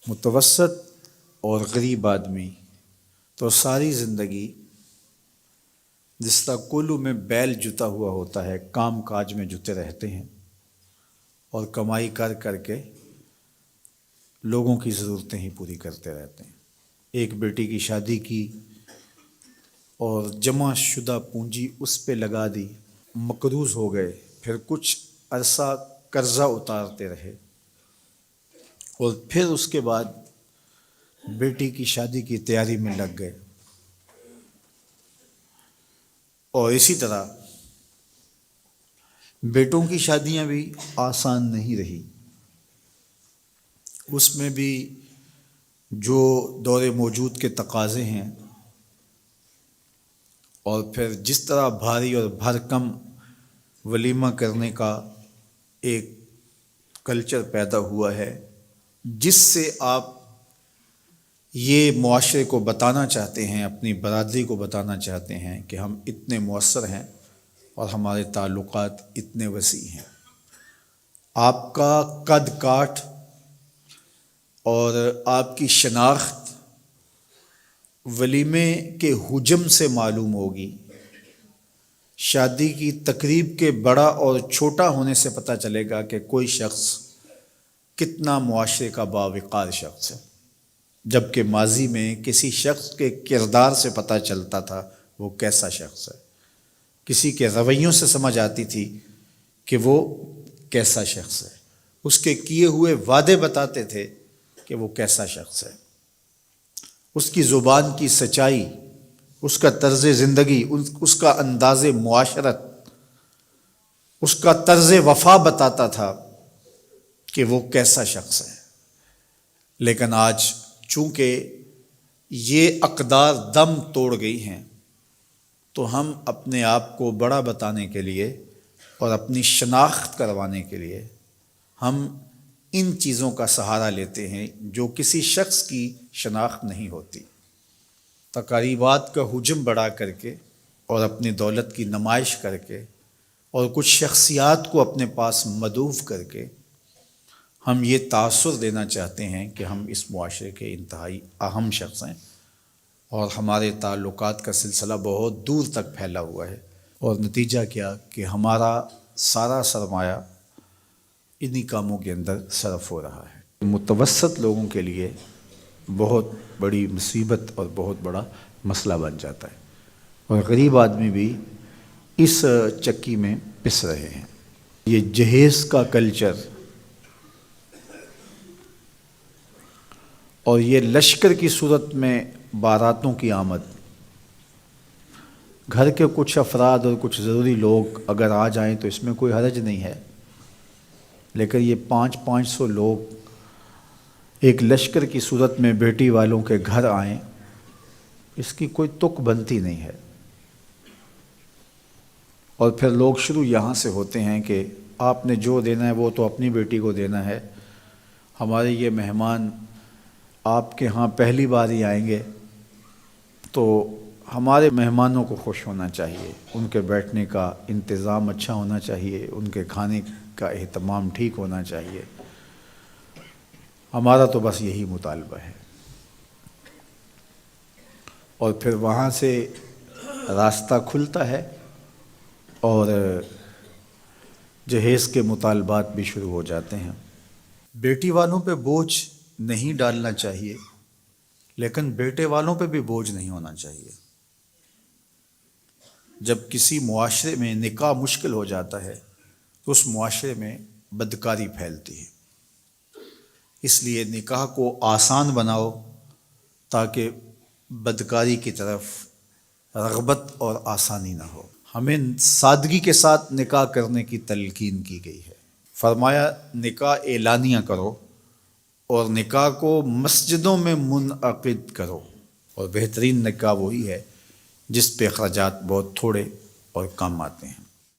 متوسط اور غریب آدمی تو ساری زندگی جس طرح کولو میں بیل جتا ہوا ہوتا ہے کام کاج میں جتے رہتے ہیں اور کمائی کر کر کے لوگوں کی ضرورتیں ہی پوری کرتے رہتے ہیں۔ ایک بیٹی کی شادی کی اور جمع شدہ پونجی اس پہ لگا دی، مقروض ہو گئے، پھر کچھ عرصہ قرضہ اتارتے رہے اور پھر اس کے بعد بیٹی کی شادی کی تیاری میں لگ گئے۔ اور اسی طرح بیٹوں کی شادیاں بھی آسان نہیں رہی، اس میں بھی جو دور موجود کے تقاضے ہیں اور پھر جس طرح بھاری اور بھرکم ولیمہ کرنے کا ایک کلچر پیدا ہوا ہے، جس سے آپ یہ معاشرے کو بتانا چاہتے ہیں، اپنی برادری کو بتانا چاہتے ہیں کہ ہم اتنے مؤثر ہیں اور ہمارے تعلقات اتنے وسیع ہیں۔ آپ کا قد کاٹ اور آپ کی شناخت ولیمے کے حجم سے معلوم ہوگی، شادی کی تقریب کے بڑا اور چھوٹا ہونے سے پتہ چلے گا کہ کوئی شخص کتنا معاشرے کا باوقار شخص ہے، جبکہ ماضی میں کسی شخص کے کردار سے پتہ چلتا تھا وہ کیسا شخص ہے، کسی کے رویوں سے سمجھ آتی تھی کہ وہ کیسا شخص ہے، اس کے کیے ہوئے وعدے بتاتے تھے کہ وہ کیسا شخص ہے، اس کی زبان کی سچائی، اس کا طرز زندگی، اس کا انداز معاشرت، اس کا طرز وفا بتاتا تھا کہ وہ کیسا شخص ہے۔ لیکن آج چونکہ یہ اقدار دم توڑ گئی ہیں تو ہم اپنے آپ کو بڑا بتانے کے لیے اور اپنی شناخت کروانے کے لیے ہم ان چیزوں کا سہارا لیتے ہیں جو کسی شخص کی شناخت نہیں ہوتی۔ تقریبات کا حجم بڑھا کر کے اور اپنی دولت کی نمائش کر کے اور کچھ شخصیات کو اپنے پاس مدعو کر کے ہم یہ تاثر دینا چاہتے ہیں کہ ہم اس معاشرے کے انتہائی اہم شخص ہیں اور ہمارے تعلقات کا سلسلہ بہت دور تک پھیلا ہوا ہے، اور نتیجہ کیا کہ ہمارا سارا سرمایہ انہی کاموں کے اندر صرف ہو رہا ہے۔ متوسط لوگوں کے لیے بہت بڑی مصیبت اور بہت بڑا مسئلہ بن جاتا ہے، اور غریب آدمی بھی اس چکی میں پس رہے ہیں۔ یہ جہیز کا کلچر اور یہ لشکر کی صورت میں باراتوں کی آمد، گھر کے کچھ افراد اور کچھ ضروری لوگ اگر آ جائیں تو اس میں کوئی حرج نہیں ہے، لیکن یہ 500 لوگ ایک لشکر کی صورت میں بیٹی والوں کے گھر آئیں، اس کی کوئی تک بنتی نہیں ہے۔ اور پھر لوگ شروع یہاں سے ہوتے ہیں کہ آپ نے جو دینا ہے وہ تو اپنی بیٹی کو دینا ہے، ہمارے یہ مہمان آپ کے ہاں پہلی بار ہی آئیں گے تو ہمارے مہمانوں کو خوش ہونا چاہیے، ان کے بیٹھنے کا انتظام اچھا ہونا چاہیے، ان کے کھانے کا اہتمام ٹھیک ہونا چاہیے، ہمارا تو بس یہی مطالبہ ہے۔ اور پھر وہاں سے راستہ کھلتا ہے اور جہیز کے مطالبات بھی شروع ہو جاتے ہیں۔ بیٹی والوں پہ بوجھ نہیں ڈالنا چاہیے، لیکن بیٹے والوں پہ بھی بوجھ نہیں ہونا چاہیے۔ جب کسی معاشرے میں نکاح مشکل ہو جاتا ہے تو اس معاشرے میں بدکاری پھیلتی ہے، اس لیے نکاح کو آسان بناؤ تاکہ بدکاری کی طرف رغبت اور آسانی نہ ہو۔ ہمیں سادگی کے ساتھ نکاح کرنے کی تلقین کی گئی ہے، فرمایا نکاح اعلانیہ کرو اور نکاح کو مسجدوں میں منعقد کرو، اور بہترین نکاح وہی ہے جس پہ اخراجات بہت تھوڑے اور کم آتے ہیں۔